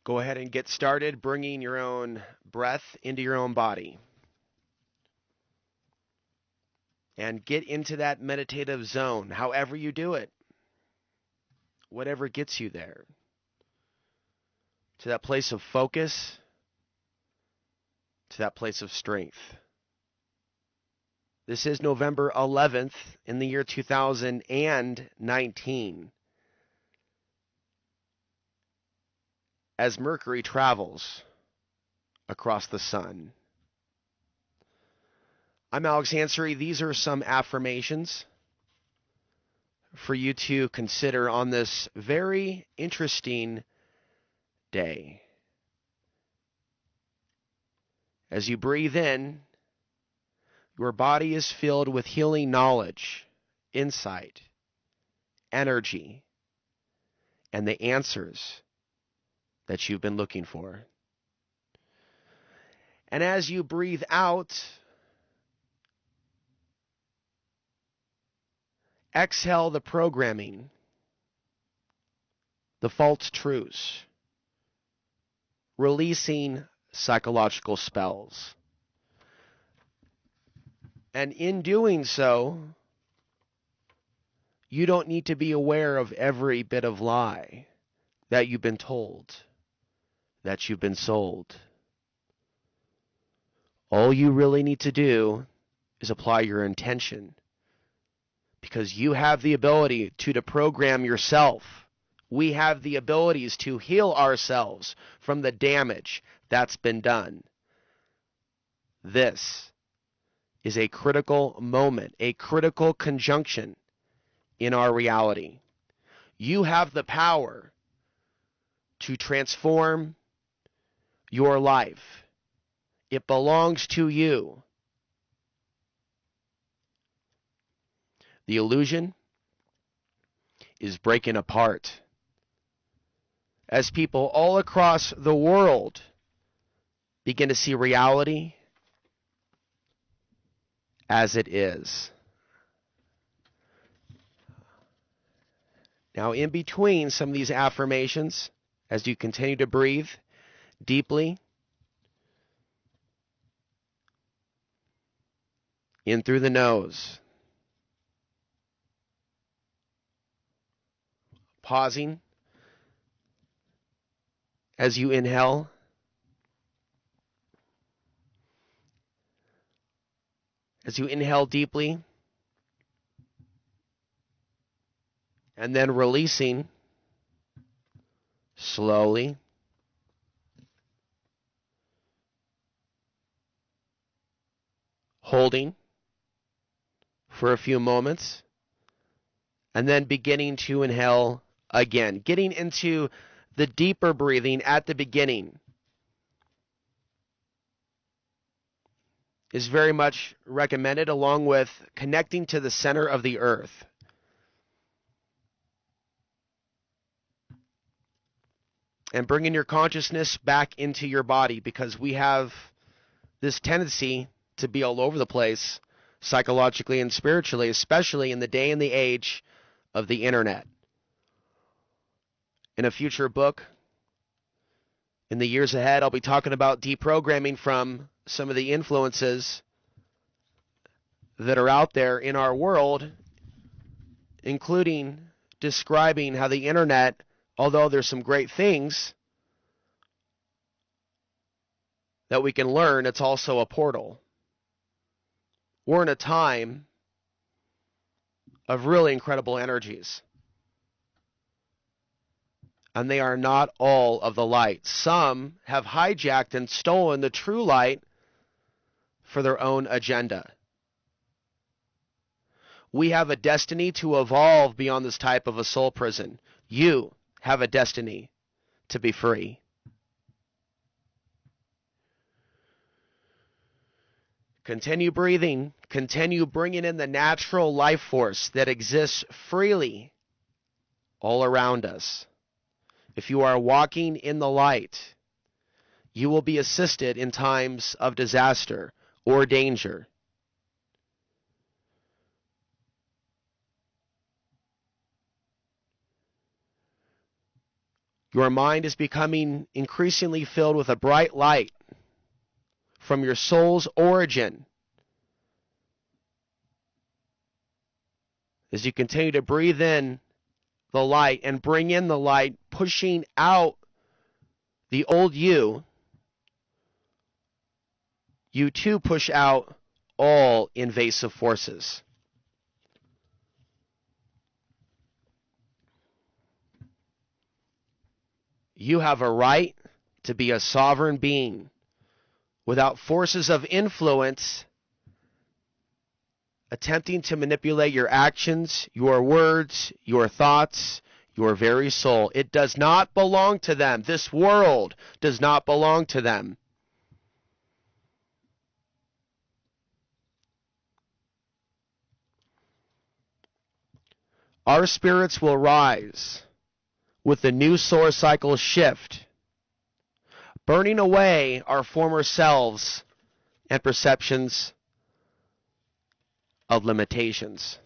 Go ahead and get started bringing your own breath into your own body. And get into that meditative zone, however you do it. Whatever gets you there. To that place of focus, to that place of strength. This is November 11th in the year 2019. As Mercury travels across the sun. I'm Alex Ansary. These are some affirmations for you to consider on this very interesting day. As you breathe in, your body is filled with healing knowledge, insight, energy, and the answers that you've been looking for. And as you breathe out, exhale the programming, the false truths, releasing psychological spells. And in doing so, you don't need to be aware of every bit of lie that you've been told, that you've been sold. All you really need to do is apply your intention, because you have the ability to deprogram yourself. We have the abilities to heal ourselves from the damage that's been done. This is a critical moment, a critical conjunction in our reality. You have the power to transform your life. It belongs to you. The illusion is breaking apart as people all across the world begin to see reality as it is. Now, in between some of these affirmations, as you continue to breathe deeply in through the nose, pausing as you inhale, deeply, and then releasing slowly. Holding for a few moments, and then beginning to inhale again, getting into the deeper breathing at the beginning is very much recommended, along with connecting to the center of the earth. And bringing your consciousness back into your body, because we have this tendency to be all over the place psychologically and spiritually, especially in the day and the age of the internet. In a future book, in the years ahead, I'll be talking about deprogramming from some of the influences that are out there in our world, including describing how the internet, although there's some great things that we can learn, it's also a portal. We're in a time of really incredible energies. And they are not all of the light. Some have hijacked and stolen the true light for their own agenda. We have a destiny to evolve beyond this type of a soul prison. You have a destiny to be free. Continue breathing. Continue bringing in the natural life force that exists freely all around us. If you are walking in the light, you will be assisted in times of disaster or danger. Your mind is becoming increasingly filled with a bright light from your soul's origin. As you continue to breathe in the light and bring in the light, pushing out the old you, you too push out all invasive forces. You have a right to be a sovereign being without forces of influence attempting to manipulate your actions, your words, your thoughts, your very soul. It does not belong to them. This world does not belong to them. Our spirits will rise with the new solar cycle shift, burning away our former selves and perceptions of limitations.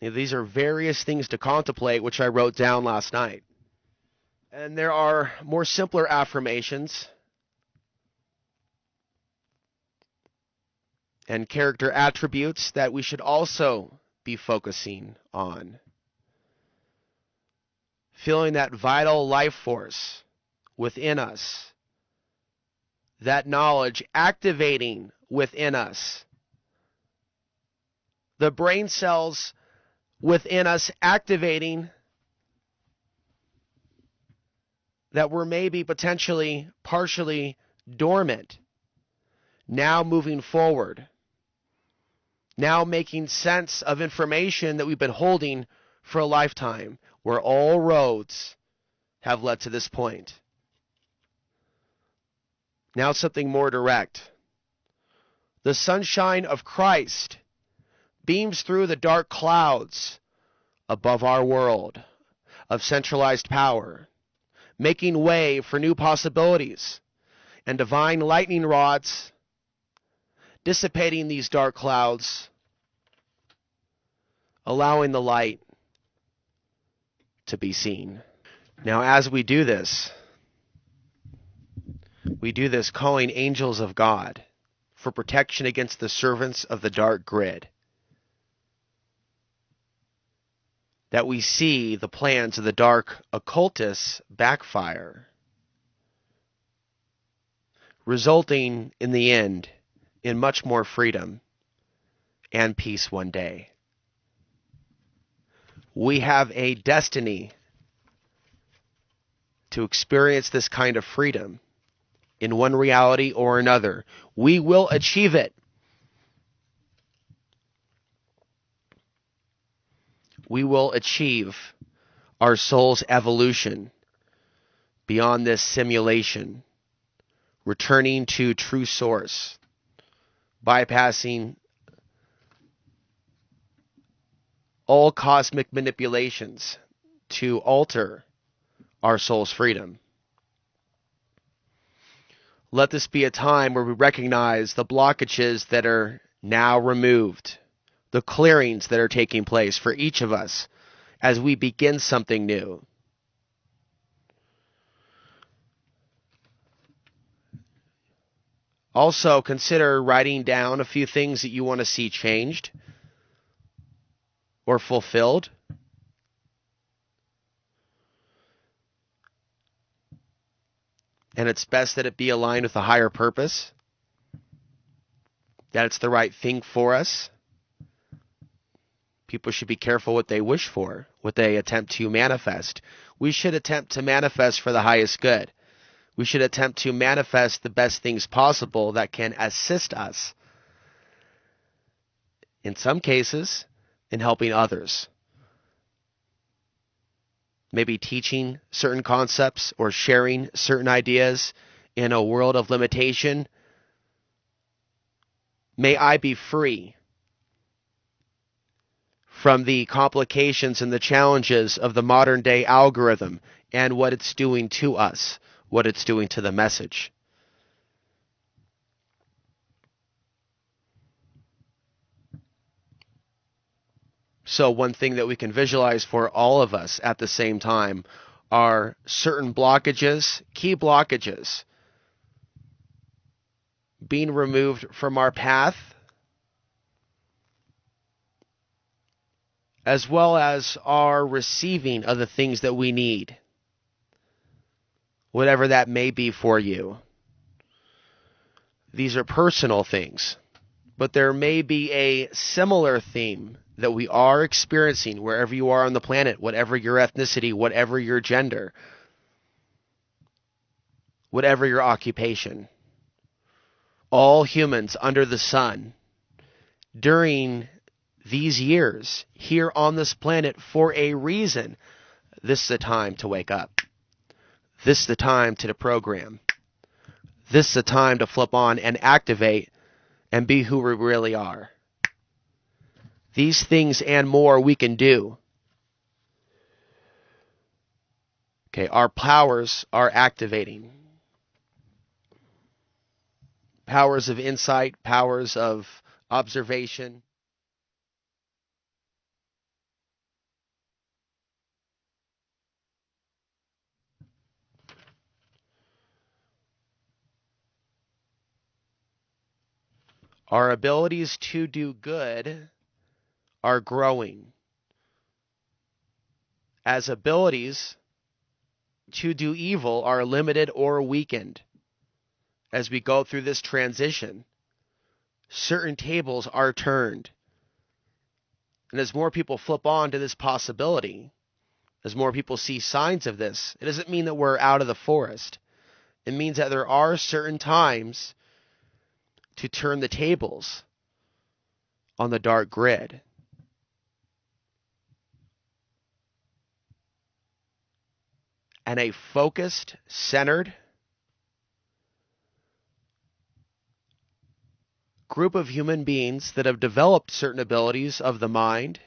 Now, these are various things to contemplate, which I wrote down last night. And there are more simpler affirmations and character attributes that we should also be focusing on. Feeling that vital life force within us, that knowledge activating within us, the brain cells within us activating that were maybe potentially partially dormant, now moving forward, now making sense of information that we've been holding for a lifetime, where all roads have led to this point. Now something more direct. The sunshine of Christ beams through the dark clouds above our world of centralized power, making way for new possibilities and divine lightning rods, dissipating these dark clouds, allowing the light to be seen. Now, as we do this calling angels of God for protection against the servants of the dark grid, that we see the plans of the dark occultists backfire, resulting in the end in much more freedom and peace one day. We have a destiny to experience this kind of freedom in one reality or another. We will achieve it. We will achieve our soul's evolution beyond this simulation, returning to true source, bypassing all cosmic manipulations to alter our soul's freedom. Let this be a time where we recognize the blockages that are now removed, the clearings that are taking place for each of us as we begin something new. Also, consider writing down a few things that you want to see changed or fulfilled. And it's best that it be aligned with a higher purpose, that it's the right thing for us. People should be careful what they wish for, what they attempt to manifest. We should attempt to manifest for the highest good. We should attempt to manifest the best things possible that can assist us, in some cases, in helping others. Maybe teaching certain concepts or sharing certain ideas in a world of limitation. May I be free from the complications and the challenges of the modern day algorithm and what it's doing to us, what it's doing to the message. So one thing that we can visualize for all of us at the same time are certain blockages, key blockages, being removed from our path, as well as our receiving of the things that we need, whatever that may be for you. These are personal things, but there may be a similar theme that we are experiencing wherever you are on the planet, whatever your ethnicity, whatever your gender, whatever your occupation. All humans under the sun during these years here on this planet for a reason. This is the time to wake up. This is the time to deprogram. This is the time to flip on and activate and be who we really are. These things and more we can do. Okay, our powers are activating. Powers of insight, powers of observation. Our abilities to do good are growing, as abilities to do evil are limited or weakened. As we go through this transition, certain tables are turned. And as more people flip on to this possibility, as more people see signs of this, it doesn't mean that we're out of the forest. It means that there are certain times to turn the tables on the dark grid. And a focused, centered group of human beings that have developed certain abilities of the mind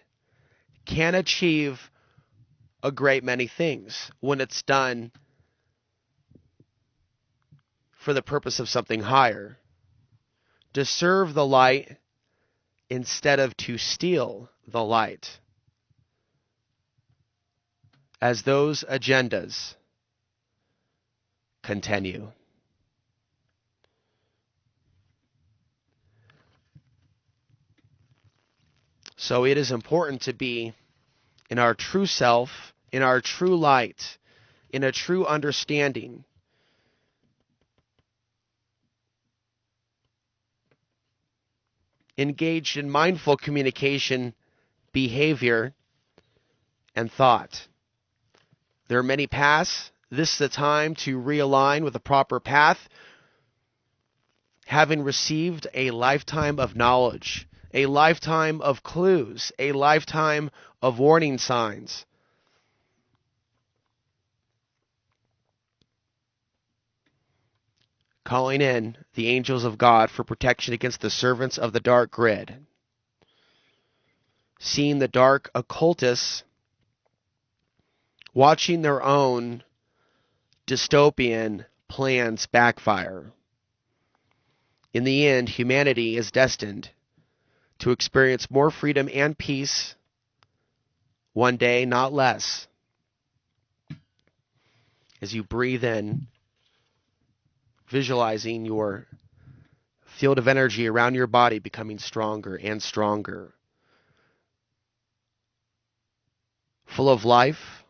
can achieve a great many things when it's done for the purpose of something higher. To serve the light instead of to steal the light. As those agendas continue. So it is important to be in our true self, in our true light, in a true understanding. Engaged in mindful communication, behavior, and thought. There are many paths. This is the time to realign with the proper path, having received a lifetime of knowledge, a lifetime of clues, a lifetime of warning signs. Calling in the angels of God for protection against the servants of the dark grid. Seeing the dark occultists watching their own dystopian plans backfire. In the end, humanity is destined to experience more freedom and peace one day, not less. As you breathe in, visualizing your field of energy around your body becoming stronger and stronger. Full of life,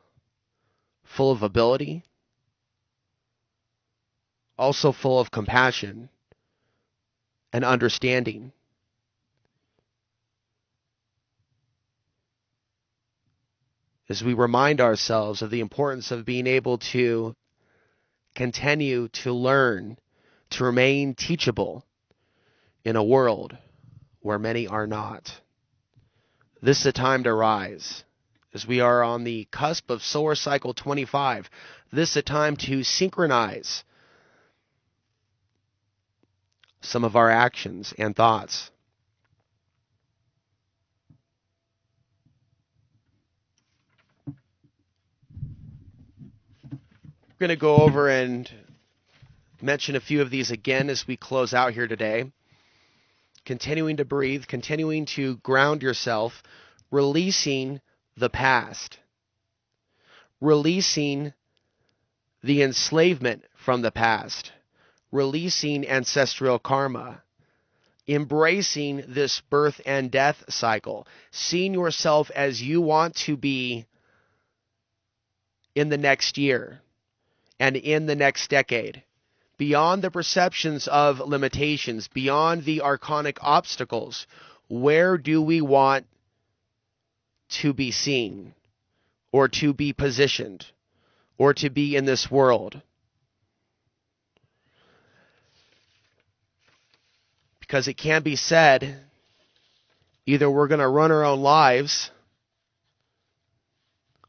full of ability, also full of compassion and understanding. As we remind ourselves of the importance of being able to continue to learn, to remain teachable in a world where many are not. This is a time to rise. As we are on the cusp of solar cycle 25, this is a time to synchronize some of our actions and thoughts. We're going to go over and mention a few of these again as we close out here today. Continuing to breathe, continuing to ground yourself, releasing the past, releasing the enslavement from the past, releasing ancestral karma, embracing this birth and death cycle, seeing yourself as you want to be in the next year and in the next decade, beyond the perceptions of limitations, beyond the archonic obstacles. Where do we want to be seen, or to be positioned, or to be in this world? Because it can be said, either we're going to run our own lives,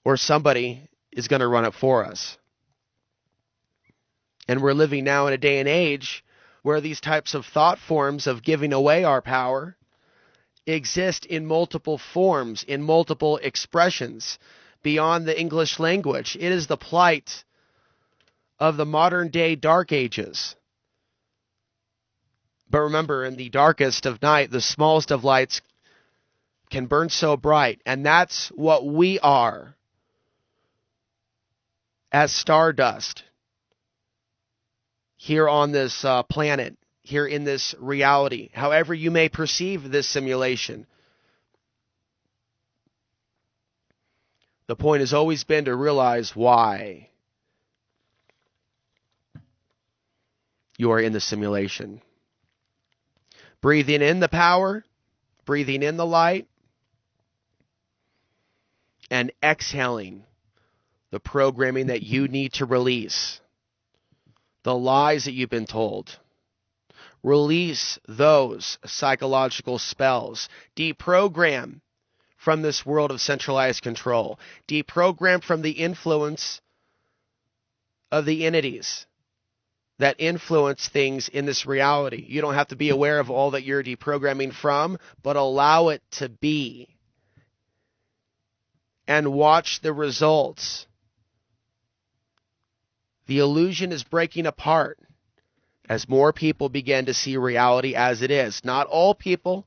or somebody is going to run it for us. And we're living now in a day and age where these types of thought forms of giving away our power exist in multiple forms, in multiple expressions, beyond the English language. It is the plight of the modern day dark ages. But remember, in the darkest of night, the smallest of lights can burn so bright. And that's what we are as stardust here on this planet, here in this reality, however you may perceive this simulation. The point has always been to realize why you are in the simulation. Breathing in the power, breathing in the light, and exhaling the programming that you need to release, the lies that you've been told. Release those psychological spells. Deprogram from this world of centralized control. Deprogram from the influence of the entities that influence things in this reality. You don't have to be aware of all that you're deprogramming from, but allow it to be. And watch the results. The illusion is breaking apart as more people begin to see reality as it is. Not all people,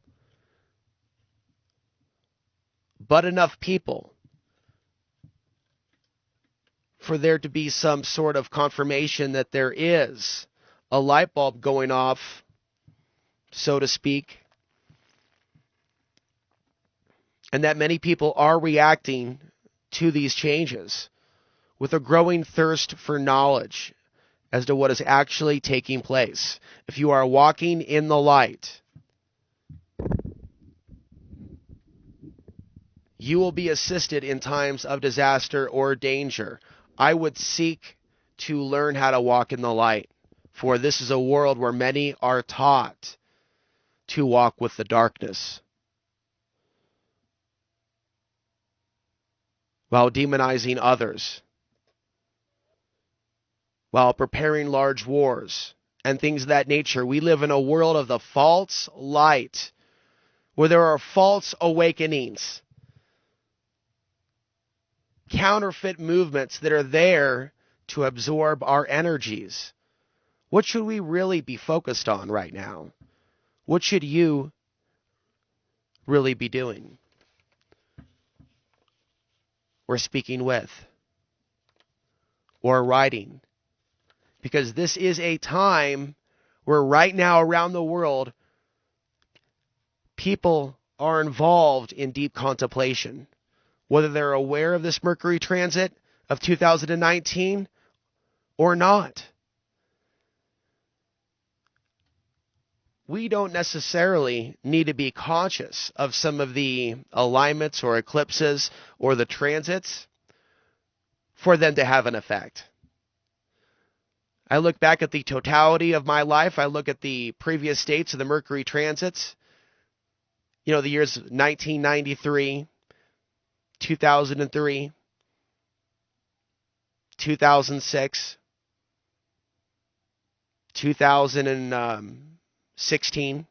but enough people for there to be some sort of confirmation that there is a light bulb going off, so to speak, and that many people are reacting to these changes with a growing thirst for knowledge as to what is actually taking place. If you are walking in the light, you will be assisted in times of disaster or danger. I would seek to learn how to walk in the light, for this is a world where many are taught to walk with the darkness, while demonizing others, while preparing large wars and things of that nature. We live in a world of the false light, where there are false awakenings, counterfeit movements that are there to absorb our energies. What should we really be focused on right now? What should you really be doing or speaking with or writing? Because this is a time where right now around the world, people are involved in deep contemplation, whether they're aware of this Mercury transit of 2019 or not. We don't necessarily need to be conscious of some of the alignments or eclipses or the transits for them to have an effect. I look back at the totality of my life. I look at the previous states of the Mercury transits. You know, the years 1993, 2003, 2006, 2016,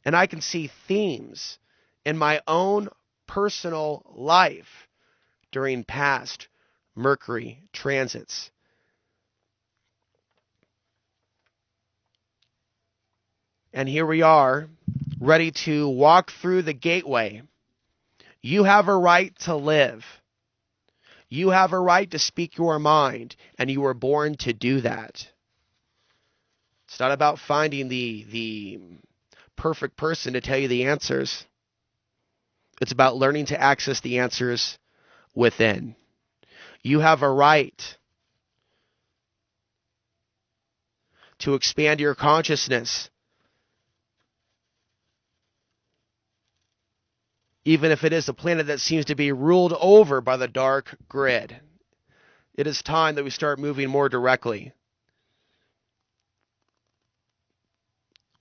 and I can see themes in my own personal life during past Mercury transits. And here we are, ready to walk through the gateway You have a right to live. You have a right to speak your mind, and you were born to do that. It's not about finding the perfect person to tell you the answers. It's about learning to access the answers within. You have a right to expand your consciousness, even if it is a planet that seems to be ruled over by the dark grid. It is time that we start moving more directly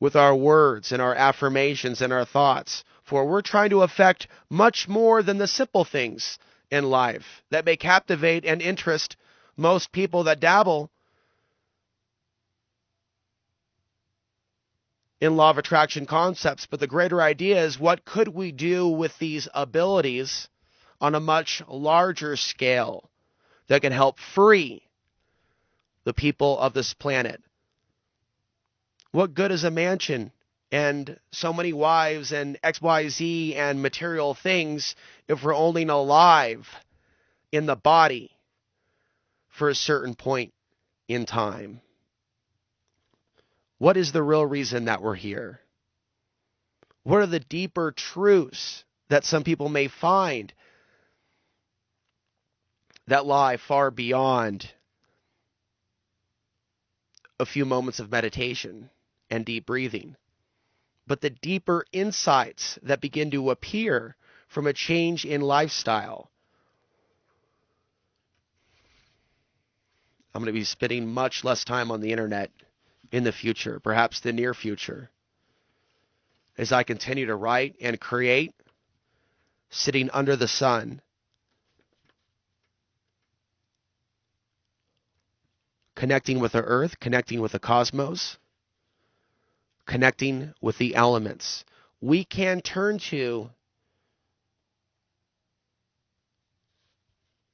with our words and our affirmations and our thoughts, for we're trying to affect much more than the simple things in life that may captivate and interest most people that dabble in law of attraction concepts. But the greater idea is, what could we do with these abilities on a much larger scale that can help free the people of this planet? What good is a mansion and so many wives and XYZ and material things if we're only alive in the body for a certain point in time? What is the real reason that we're here? What are the deeper truths that some people may find that lie far beyond a few moments of meditation and deep breathing, but the deeper insights that begin to appear from a change in lifestyle? I'm going to be spending much less time on the internet in the future, perhaps the near future, as I continue to write and create, sitting under the sun, connecting with the earth, connecting with the cosmos, connecting with the elements. We can turn to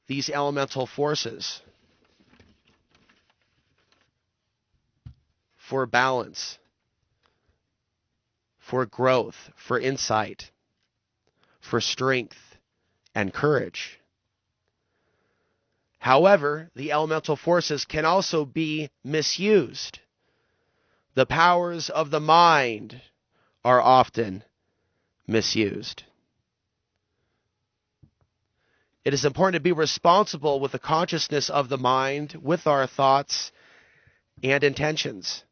these elemental forces for balance, for growth, for insight, for strength and courage. However, the elemental forces can also be misused. The powers of the mind are often misused. It is important to be responsible with the consciousness of the mind, with our thoughts and intentions,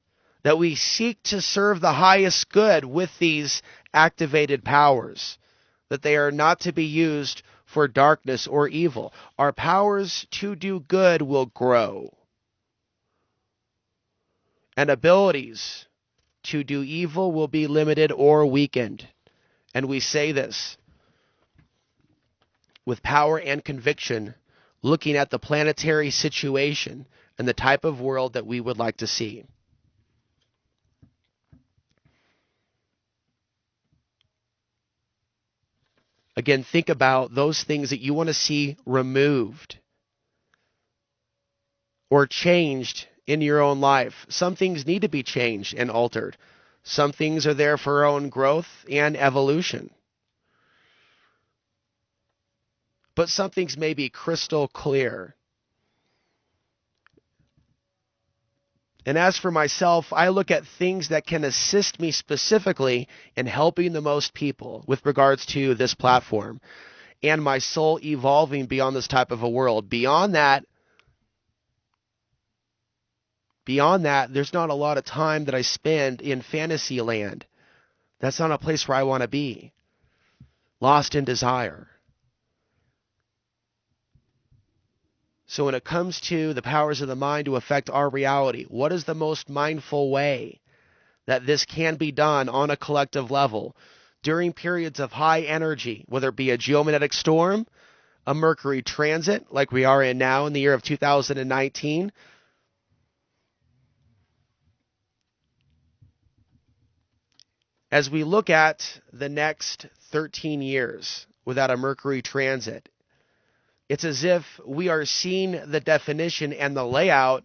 that we seek to serve the highest good with these activated powers, that they are not to be used for darkness or evil. Our powers to do good will grow, and abilities to do evil will be limited or weakened. And we say this with power and conviction, looking at the planetary situation and the type of world that we would like to see. Again, think about those things that you want to see removed or changed in your own life. Some things need to be changed and altered. Some things are there for our own growth and evolution. But some things may be crystal clear. And as for myself, I look at things that can assist me specifically in helping the most people with regards to this platform and my soul evolving beyond this type of a world. Beyond that, there's not a lot of time that I spend in fantasy land. That's not a place where I want to be. Lost in desire. So when it comes to the powers of the mind to affect our reality, what is the most mindful way that this can be done on a collective level during periods of high energy, whether it be a geomagnetic storm, a Mercury transit like we are in now in the year of 2019, as we look at the next 13 years without a Mercury transit, it's as if we are seeing the definition and the layout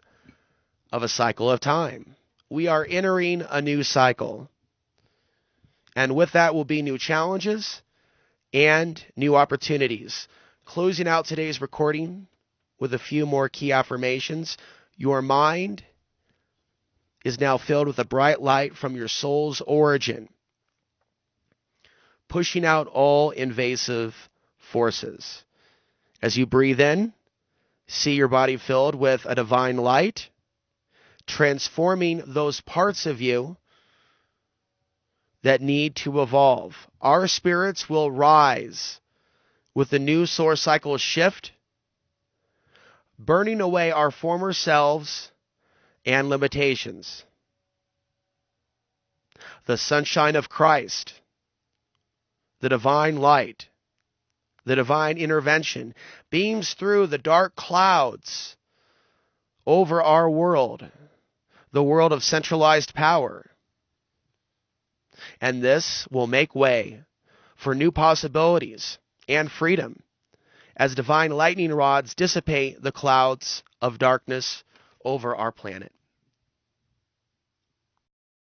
of a cycle of time. We are entering a new cycle. And with that will be new challenges and new opportunities. Closing out today's recording with a few more key affirmations. Your mind is now filled with a bright light from your soul's origin, pushing out all invasive forces. As you breathe in, see your body filled with a divine light, transforming those parts of you that need to evolve. Our spirits will rise with the new solar cycle shift, burning away our former selves and limitations. The sunshine of Christ, the divine light, the divine intervention beams through the dark clouds over our world, the world of centralized power. And this will make way for new possibilities and freedom as divine lightning rods dissipate the clouds of darkness over our planet.